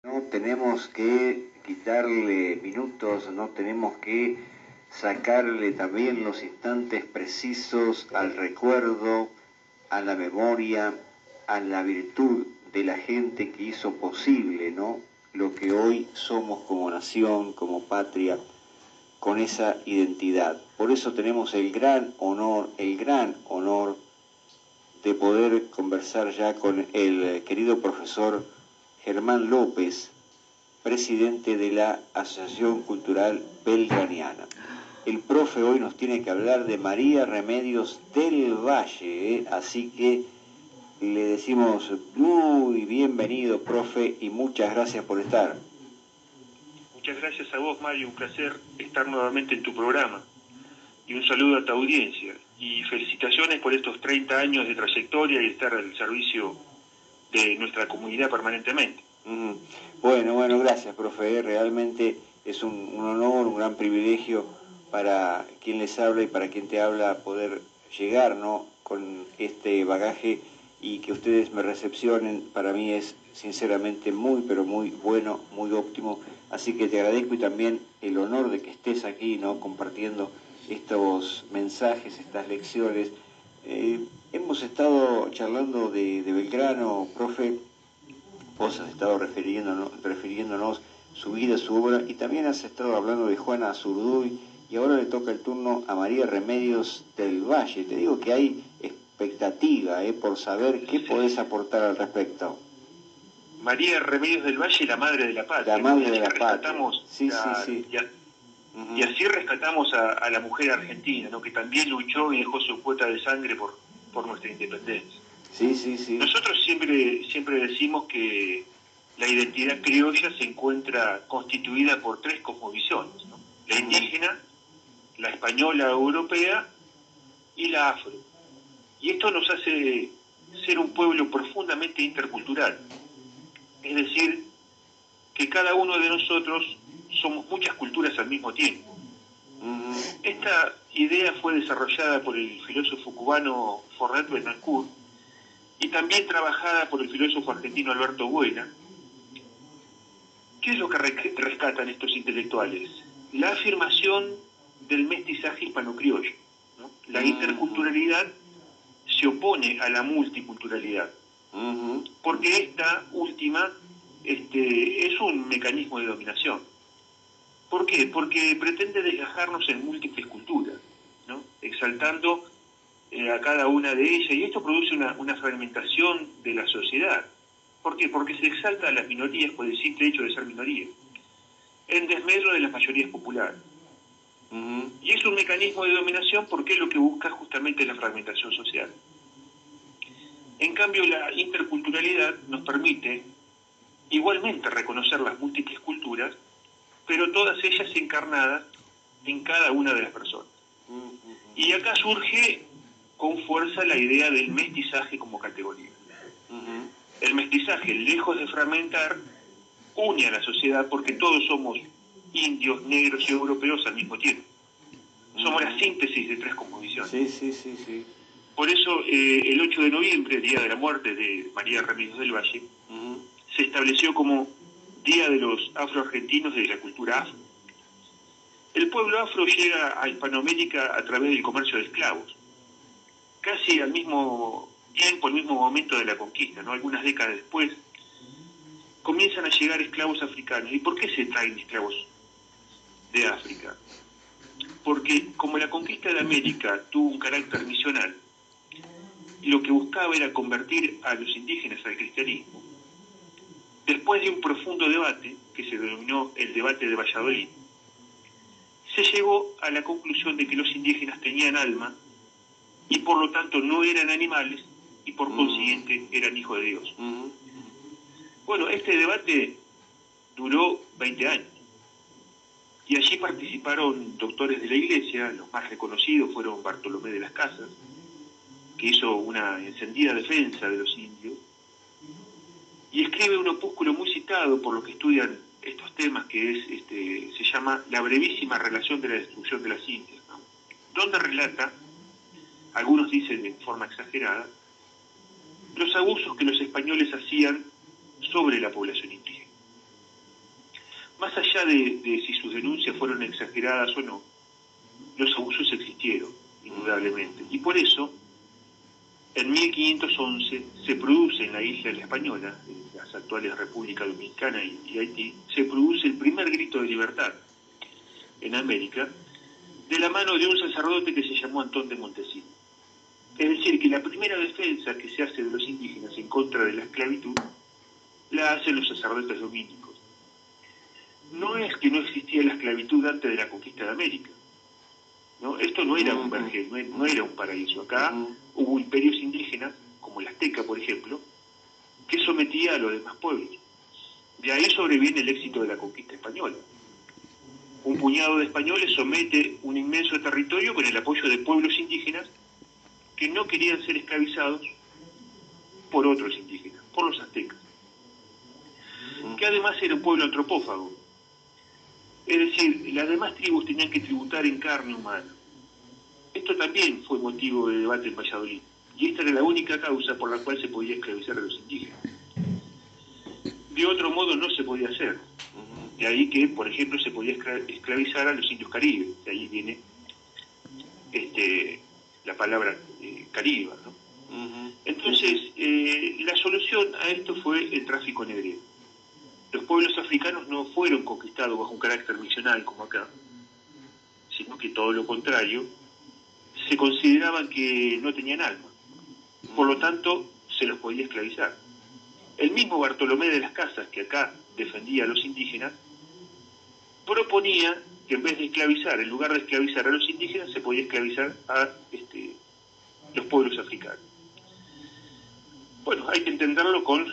No tenemos que quitarle minutos, no tenemos que sacarle también los instantes precisos al recuerdo, a la memoria, a la virtud de la gente que hizo posible, ¿no?, lo que hoy somos como nación, como patria, con esa identidad. Por eso tenemos el gran honor de poder conversar ya con el querido profesor Germán López, presidente de la Asociación Cultural Belgraniana. El profe hoy nos tiene que hablar de María Remedios del Valle, así que le decimos muy bienvenido, profe, y muchas gracias por estar. Muchas gracias a vos, Mario, un placer estar nuevamente en tu programa. Y un saludo a tu audiencia. Y felicitaciones por estos 30 años de trayectoria y estar al servicio de nuestra comunidad permanentemente. Bueno, gracias, profe. Realmente es un honor, un gran privilegio para quien les habla y para quien te habla poder llegar, ¿no?, con este bagaje, y que ustedes me recepcionen. Para mí es sinceramente muy, pero muy bueno, muy óptimo. Así que te agradezco, y también el honor de que estés aquí, ¿no?, compartiendo estos mensajes, estas lecciones. Hemos estado charlando de Belgrano, profe. Vos has estado refiriéndonos su vida, su obra, y también has estado hablando de Juana Azurduy, y ahora le toca el turno a María Remedios del Valle. Te digo que hay expectativa por saber qué podés aportar al respecto. María Remedios del Valle, la madre de la patria. La madre de la patria. Sí. Y así rescatamos a la mujer argentina, ¿no?, que también luchó y dejó su cuota de sangre por nuestra independencia. Sí. Nosotros siempre decimos que la identidad criolla se encuentra constituida por tres cosmovisiones, ¿no? La indígena, la española europea y la afro. Y esto nos hace ser un pueblo profundamente intercultural. Es decir, que cada uno de nosotros somos muchas culturas al mismo tiempo. Esta idea fue desarrollada por el filósofo cubano Fornet Betancourt y también trabajada por el filósofo argentino Alberto Buena. ¿Qué es lo que rescatan estos intelectuales? La afirmación del mestizaje hispano-criollo, ¿no? La interculturalidad se opone a la multiculturalidad, porque esta última es un mecanismo de dominación. ¿Por qué? Porque pretende desgajarnos en múltiples culturas, ¿no?, exaltando a cada una de ellas, y esto produce una fragmentación de la sociedad. ¿Por qué? Porque se exalta a las minorías por el simple hecho de ser minorías, en desmedro de las mayorías populares. Y es un mecanismo de dominación porque lo que busca justamente la fragmentación social. En cambio, la interculturalidad nos permite igualmente reconocer las múltiples culturas, pero todas ellas encarnadas en cada una de las personas. Y acá surge con fuerza la idea del mestizaje como categoría. El mestizaje, lejos de fragmentar, une a la sociedad porque todos somos indios, negros y europeos al mismo tiempo. Somos la síntesis de tres cosmovisiones. Sí. Por eso, el 8 de noviembre, Día de la Muerte de María Remedios del Valle, se estableció como Día de los Afroargentinos de la cultura afro. El pueblo afro llega a Hispanoamérica a través del comercio de esclavos, casi al mismo tiempo, al mismo momento de la conquista, ¿no? Algunas décadas después, comienzan a llegar esclavos africanos. ¿Y por qué se traen esclavos de África? Porque como la conquista de América tuvo un carácter misional, y lo que buscaba era convertir a los indígenas al cristianismo, después de un profundo debate, que se denominó el debate de Valladolid, se llegó a la conclusión de que los indígenas tenían alma, y por lo tanto no eran animales, y por consiguiente eran hijos de Dios. Bueno, este debate duró 20 años, y allí participaron doctores de la Iglesia. Los más reconocidos fueron Bartolomé de las Casas, que hizo una encendida defensa de los indios, y escribe un opúsculo muy citado por los que estudian estos temas, que se llama La brevísima relación de la destrucción de las Indias, ¿no?, donde relata, algunos dicen en forma exagerada, los abusos que los españoles hacían sobre la población indígena. allá de si sus denuncias fueron exageradas o no, los abusos existieron, indudablemente. Y por eso, en 1511 se produce en la isla de la Española, en las actuales República Dominicana y Haití, se produce el primer grito de libertad en América, de la mano de un sacerdote que se llamó Antón de Montesino. Es decir, que la primera defensa que se hace de los indígenas en contra de la esclavitud la hacen los sacerdotes dominicos. No es que no existía la esclavitud antes de la conquista de América, ¿no? Esto no era un vergel, no era un paraíso. Acá hubo imperios indígenas, como el azteca, por ejemplo, que sometía a los demás pueblos. De ahí sobreviene el éxito de la conquista española. Un puñado de españoles somete un inmenso territorio con el apoyo de pueblos indígenas que no querían ser esclavizados por otros indígenas, por los aztecas, que además era un pueblo antropófago. Es decir, las demás tribus tenían que tributar en carne humana. Esto también fue motivo de debate en Valladolid, y esta era la única causa por la cual se podía esclavizar a los indígenas. De otro modo no se podía hacer. De ahí que, por ejemplo, se podía esclavizar a los indios caribes. De ahí viene la palabra cariba, ¿no? Entonces, la solución a esto fue el tráfico negrero. Los pueblos africanos no fueron conquistados bajo un carácter misional como acá, sino que todo lo contrario, se consideraban que no tenían alma. Por lo tanto, se los podía esclavizar. El mismo Bartolomé de las Casas, que acá defendía a los indígenas, proponía que en vez de esclavizar, en lugar de esclavizar a los indígenas, se podía esclavizar a los pueblos africanos. Bueno, hay que entenderlo con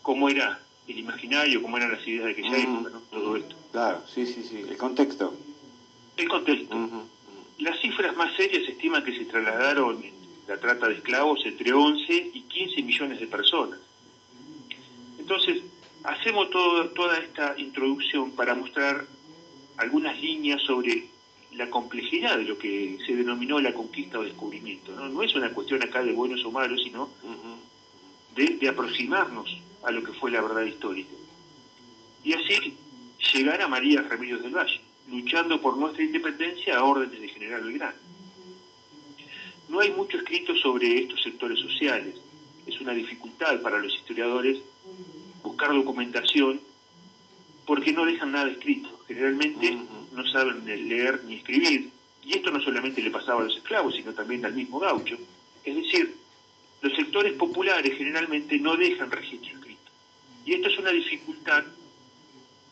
cómo era el imaginario, cómo eran las ideas de aquella época, ¿no? Todo esto. Claro, sí, el contexto. El contexto. Las cifras más serias estiman que se trasladaron en la trata de esclavos entre 11 y 15 millones de personas. Entonces, hacemos toda esta introducción para mostrar algunas líneas sobre la complejidad de lo que se denominó la conquista o descubrimiento, ¿no? No es una cuestión acá de buenos o malos, sino de aproximarnos a lo que fue la verdad histórica. Y así llegar a María Remedios del Valle, luchando por nuestra independencia a órdenes de General Belgrano. No hay mucho escrito sobre estos sectores sociales. Es una dificultad para los historiadores buscar documentación porque no dejan nada escrito. Generalmente no saben leer ni escribir. Y esto no solamente le pasaba a los esclavos, sino también al mismo gaucho. Es decir, los sectores populares generalmente no dejan registro escrito. Y esto es una dificultad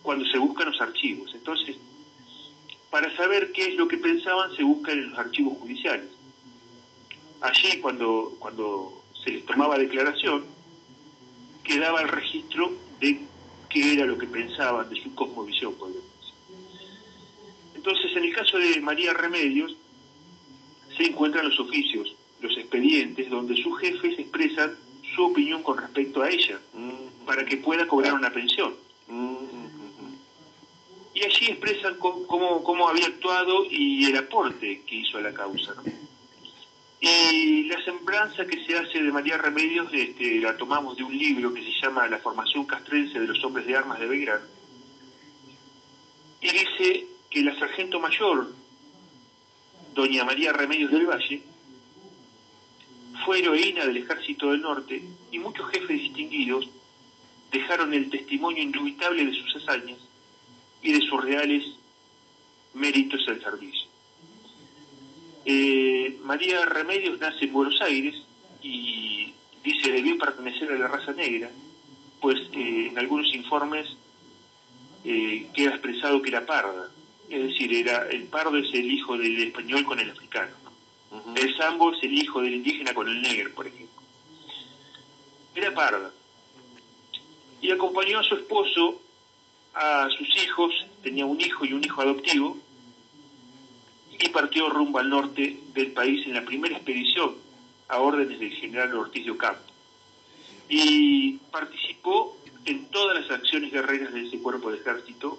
cuando se buscan los archivos. Entonces, para saber qué es lo que pensaban, se buscan en los archivos judiciales. Allí, cuando se les tomaba declaración, quedaba el registro de qué era lo que pensaban, de su cosmovisión, podemos decir. Entonces, en el caso de María Remedios, se encuentran los oficios, los expedientes, donde sus jefes expresan su opinión con respecto a ella, para que pueda cobrar una pensión. Y allí expresan cómo había actuado y el aporte que hizo a la causa, ¿no? Y la semblanza que se hace de María Remedios la tomamos de un libro que se llama La formación castrense de los hombres de armas de Belgrano. Y dice que la sargento mayor, doña María Remedios del Valle, fue heroína del Ejército del Norte y muchos jefes distinguidos dejaron el testimonio indubitable de sus hazañas y de sus reales méritos al servicio. María Remedios nace en Buenos Aires y dice debió pertenecer a la raza negra, pues en algunos informes queda expresado que era parda, es decir, el pardo es el hijo del español con el africano, ¿no? El sambo es el hijo del indígena con el negro, por ejemplo. Era parda. Y acompañó a su esposo, a sus hijos, tenía un hijo y un hijo adoptivo, y partió rumbo al norte del país en la primera expedición a órdenes del general Ortiz de Ocampo. Y participó en todas las acciones guerreras de ese cuerpo de ejército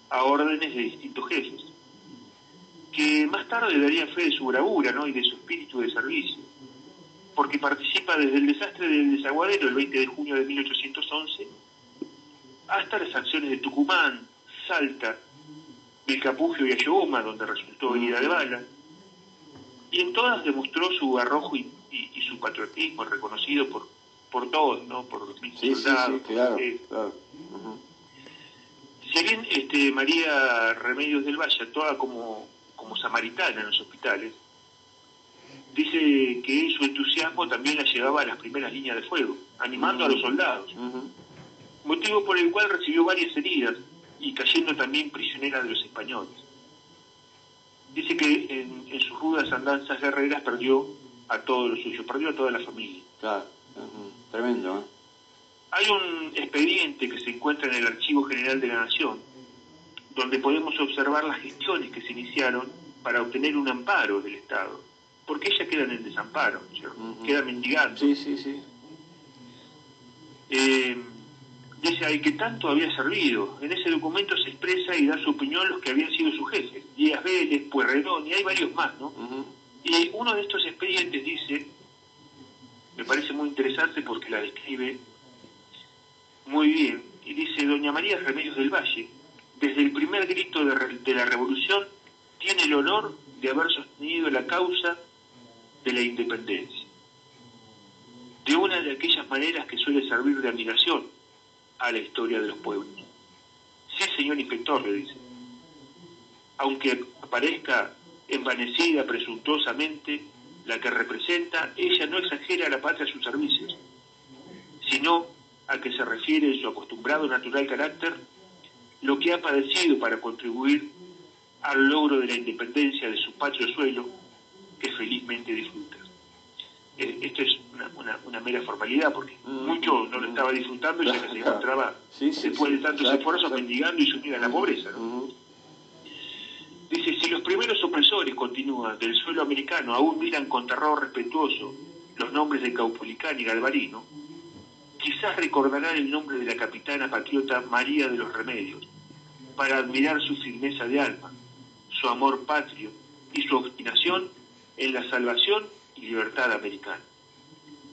a órdenes de distintos jefes, que más tarde darían fe de su bravura, ¿no? Y de su espíritu de servicio, porque participa desde el desastre del Desaguadero el 20 de junio de 1811 Más tarde acciones de Tucumán, Salta, Vilcapugio y Ayohuma, donde resultó herida de bala, y en todas demostró su arrojo y su patriotismo reconocido por todos, ¿no? Por los mismos soldados. Sí, claro, claro. Si bien María Remedios del Valle actuaba como samaritana en los hospitales, dice que su entusiasmo también la llevaba a las primeras líneas de fuego, animando a los soldados, motivo por el cual recibió varias heridas y cayendo también prisionera de los españoles. Dice que en sus rudas andanzas guerreras perdió a todo lo suyo, perdió a toda la familia. Claro, tremendo, ¿eh? Hay un expediente que se encuentra en el Archivo General de la Nación, donde podemos observar las gestiones que se iniciaron para obtener un amparo del Estado, porque ella queda en el desamparo, ¿cierto? Queda mendigando. Sí. Dice ahí que tanto había servido. En ese documento se expresa y da su opinión los que habían sido sus jefes, Díaz Vélez, Pueyrredón, y hay varios más, ¿no? Y uno de estos expedientes dice, me parece muy interesante porque la describe muy bien, y dice: doña María Remedios del Valle, desde el primer grito de la revolución, tiene el honor de haber sostenido la causa de la independencia, de una de aquellas maneras que suele servir de admiración a la historia de los pueblos. Sí, señor inspector, le dice, aunque parezca envanecida presuntuosamente la que representa, ella no exagera a la patria sus servicios, sino a que se refiere en su acostumbrado natural carácter lo que ha padecido para contribuir al logro de la independencia de su patrio suelo, que felizmente disfruta. Esto es una mera formalidad, porque mucho no lo estaba disfrutando, ya que se encontraba, después de tantos esfuerzos, mendigando y sumida en la pobreza, ¿no? Dice: si los primeros opresores, continúa, del suelo americano aún miran con terror respetuoso los nombres de Caupolicán y Galvarino, quizás recordarán el nombre de la capitana patriota María de los Remedios, para admirar su firmeza de alma, su amor patrio y su obstinación en la salvación y libertad americana.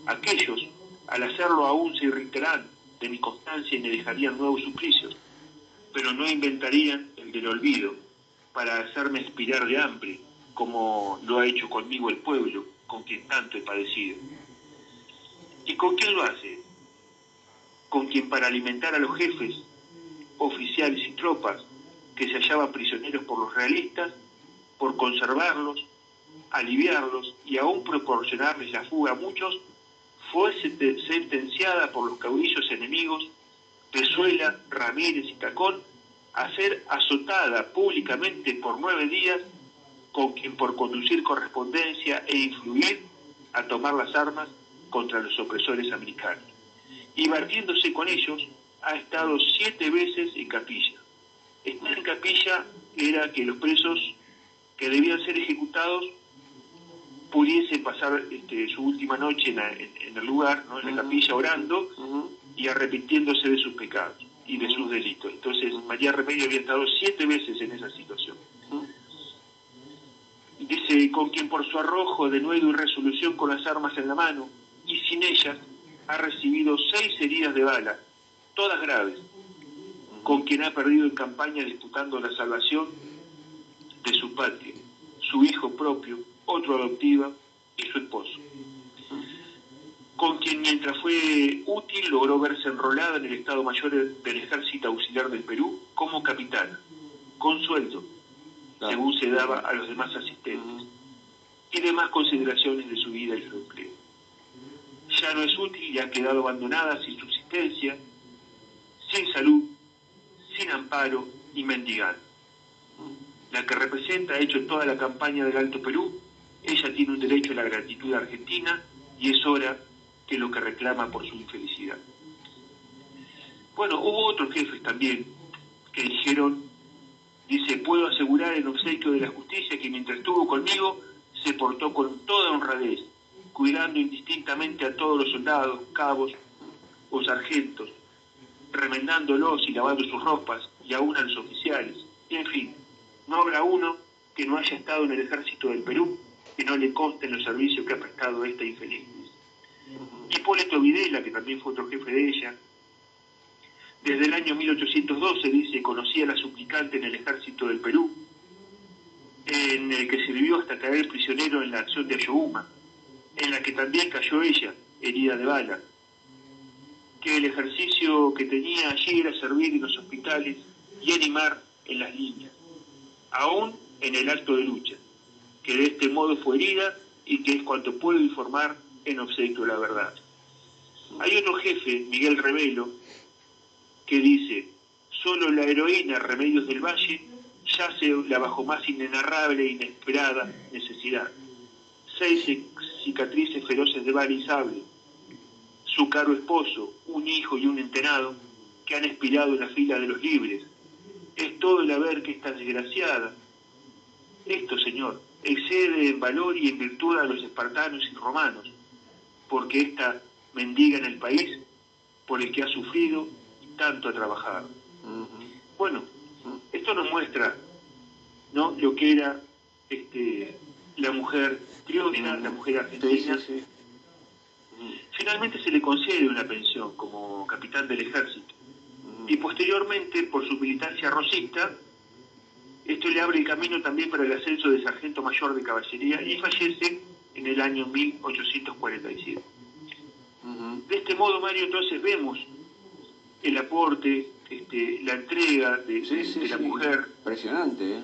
Aquellos, al hacerlo aún se irritarán de mi constancia y me dejarían nuevos suplicios, pero no inventarían el del olvido para hacerme expirar de hambre, como lo ha hecho conmigo el pueblo, con quien tanto he padecido. ¿Y con quién lo hace? Con quien, para alimentar a los jefes, oficiales y tropas que se hallaban prisioneros por los realistas, por conservarlos, aliviarlos y aún proporcionarles la fuga a muchos, fue sentenciada por los caudillos enemigos, Pezuela, Ramírez y Tacón, a ser azotada públicamente por 9 días, con quien por conducir correspondencia e influir a tomar las armas contra los opresores americanos. Y batiéndose con ellos, ha estado 7 veces en capilla. Estar en capilla era que los presos que debían ser ejecutados pudiesen pasar su última noche en el lugar, ¿no? En la capilla, orando y arrepintiéndose de sus pecados y de sus delitos. Entonces María Remedio había estado 7 veces en esa situación. Dice: con quien por su arrojo, denuedo y resolución con las armas en la mano, y sin ellas, ha recibido 6 heridas de bala, todas graves, con quien ha perdido en campaña disputando la salvación de su patria, su hijo propio, otro adoptiva y su esposo, con quien mientras fue útil logró verse enrolada en el Estado Mayor del Ejército Auxiliar del Perú como capitana, con sueldo, según se daba a los demás asistentes, y demás consideraciones de su vida y su empleo. Ya no es útil y ha quedado abandonada sin subsistencia, sin salud, sin amparo y mendigando. La que representa ha hecho toda la campaña del Alto Perú, ella tiene un derecho a la gratitud argentina y es hora que lo que reclama por su infelicidad. Bueno, hubo otros jefes también que dijeron, dice: puedo asegurar en obsequio de la justicia que mientras estuvo conmigo se portó con toda honradez, cuidando indistintamente a todos los soldados, cabos o sargentos, remendándolos y lavando sus ropas, y aún a los oficiales. Y en fin, no habrá uno que no haya estado en el ejército del Perú que no le conste en los servicios que ha prestado esta infeliz. Hipólito Videla, que también fue otro jefe de ella, Desde el año 1812, dice, conocía a la suplicante en el ejército del Perú, en el que sirvió hasta caer prisionero en la acción de Ayohuma, en la que también cayó ella, herida de bala. Que el ejercicio que tenía allí era servir en los hospitales y animar en las líneas, aún en el acto de lucha, que de este modo fue herida y que es cuanto puedo informar en obsequio de la verdad. Hay otro jefe, Miguel Rebelo, que dice: solo la heroína Remedios del Valle yace la bajo más inenarrable e inesperada necesidad. 6 cicatrices feroces de bala y sable, su caro esposo, un hijo y un entenado, que han expirado en la fila de los libres. Es todo el haber que esta desgraciada. Esto, señor, excede en valor y en virtud a los espartanos y romanos, porque esta mendiga en el país por el que ha sufrido y tanto ha trabajado. Bueno, esto nos muestra, ¿no?, lo que era la mujer criolla, la mujer argentina. Sí, sí, sí. Finalmente se le concede una pensión como capitán del ejército y posteriormente, por su militancia rosista, esto le abre el camino también para el ascenso de sargento mayor de caballería y fallece en el año 1847. De este modo, Mario, entonces vemos el aporte, la entrega de la mujer. Impresionante, ¿eh?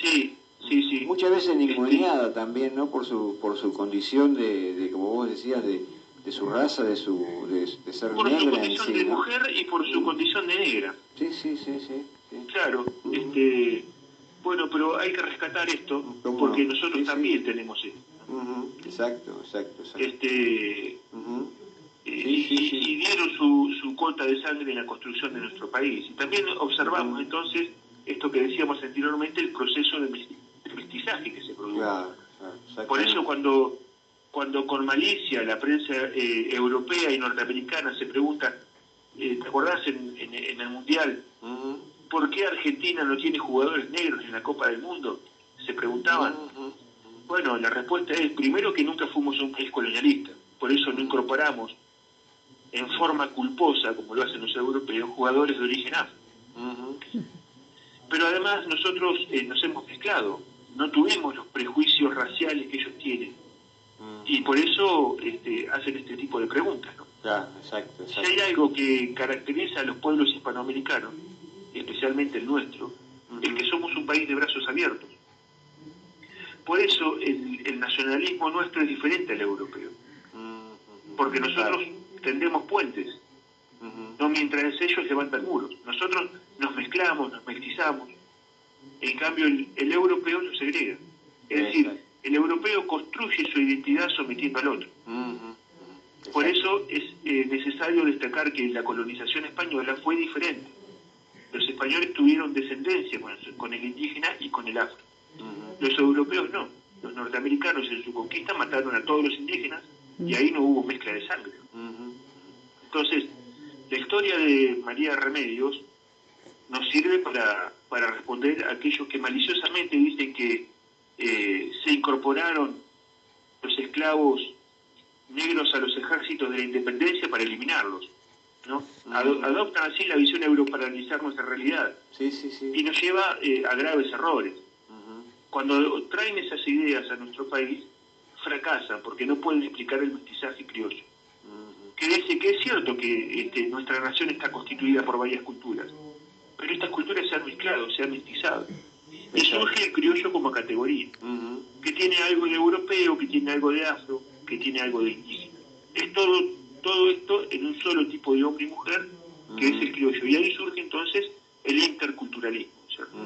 Sí, sí, sí. Muchas veces ninguneada también, ¿no? Por su condición de, como vos decías, de su raza, de ser por negra. Por su condición en sí, de ¿no? mujer y por su condición de negra. Sí, sí, sí, sí. Claro, bueno, pero hay que rescatar esto, porque nosotros también tenemos esto. Exacto. Y dieron su cuota de sangre en la construcción de nuestro país. Y también observamos entonces esto que decíamos anteriormente, el proceso de mestizaje que se produjo. Claro, por eso cuando con malicia la prensa europea y norteamericana se pregunta, ¿te acordás en el Mundial? ¿Por qué Argentina no tiene jugadores negros en la Copa del Mundo? Se preguntaban. Bueno, la respuesta es, primero, que nunca fuimos un país colonialista, por eso no incorporamos en forma culposa, como lo hacen los europeos, jugadores de origen afro. Pero además nosotros nos hemos mezclado, no tuvimos los prejuicios raciales que ellos tienen, y por eso hacen este tipo de preguntas, ¿no? Exacto. Si hay algo que caracteriza a los pueblos hispanoamericanos, especialmente el nuestro, es que somos un país de brazos abiertos. Por eso el nacionalismo nuestro es diferente al europeo, porque nosotros tendemos puentes, no mientras ellos levantan muros. Nosotros nos mezclamos, nos mestizamos, en cambio el europeo nos segrega. Es decir, el europeo construye su identidad sometiendo al otro. Por eso es necesario destacar que la colonización española fue diferente. Los españoles tuvieron descendencia con el indígena y con el afro. Los europeos no. Los norteamericanos en su conquista mataron a todos los indígenas y ahí no hubo mezcla de sangre. Entonces, la historia de María Remedios nos sirve para responder a aquellos que maliciosamente dicen que se incorporaron los esclavos negros a los ejércitos de la independencia para eliminarlos, ¿no? Adoptan así la visión europaralizar nuestra realidad. Y nos lleva a graves errores. Cuando traen esas ideas a nuestro país, fracasan porque no pueden explicar el mestizaje criollo. Que dice que es cierto que nuestra nación está constituida por varias culturas, pero estas culturas se han mezclado, se han mestizado. Y surge el criollo como categoría, que tiene algo de europeo, que tiene algo de afro, que tiene algo de indígena. Es todo esto en un solo tipo de hombre y mujer, que es el criollo. Y ahí surge entonces el interculturalismo, ¿cierto?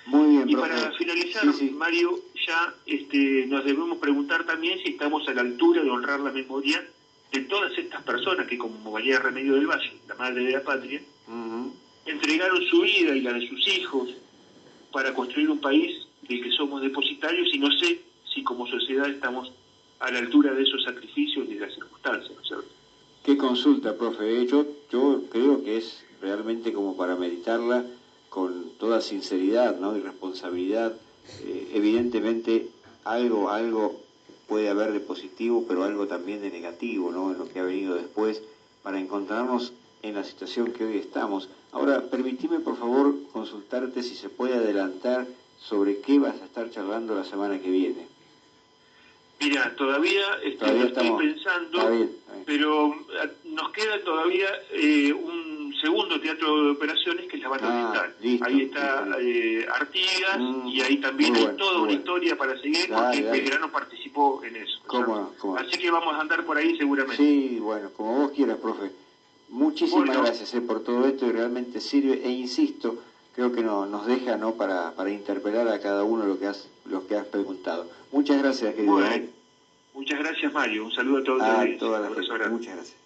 Muy bien, y para finalizar, Mario, ya nos debemos preguntar también si estamos a la altura de honrar la memoria de todas estas personas que, como María Remedios del Valle, la madre de la patria, entregaron su vida y la de sus hijos para construir un país del que somos depositarios, y no sé si como sociedad estamos a la altura de esos sacrificios y de las circunstancias, ¿no es cierto? Qué consulta, profe. Yo creo que es realmente como para meditarla con toda sinceridad, ¿no?, y responsabilidad. Evidentemente algo puede haber de positivo, pero algo también de negativo, ¿no?, en lo que ha venido después, para encontrarnos en la situación que hoy estamos. Ahora, permitime por favor consultarte si se puede adelantar sobre qué vas a estar charlando la semana que viene. Mira, todavía lo estoy pensando, está bien. pero nos queda todavía un segundo teatro de operaciones que es la Banda Oriental. Ahí está Artigas y ahí también hay toda una historia para seguir porque Belgrano participó en eso. ¿Cómo no? Así que vamos a andar por ahí seguramente. Sí, bueno, como vos quieras, profe. Muchísimas gracias por todo esto y realmente sirve, e insisto, creo que nos deja para interpelar a cada uno lo que has preguntado. Muchas gracias, querido. Bueno, muchas gracias, Mario. Un saludo a todos. Toda la gente. Muchas gracias.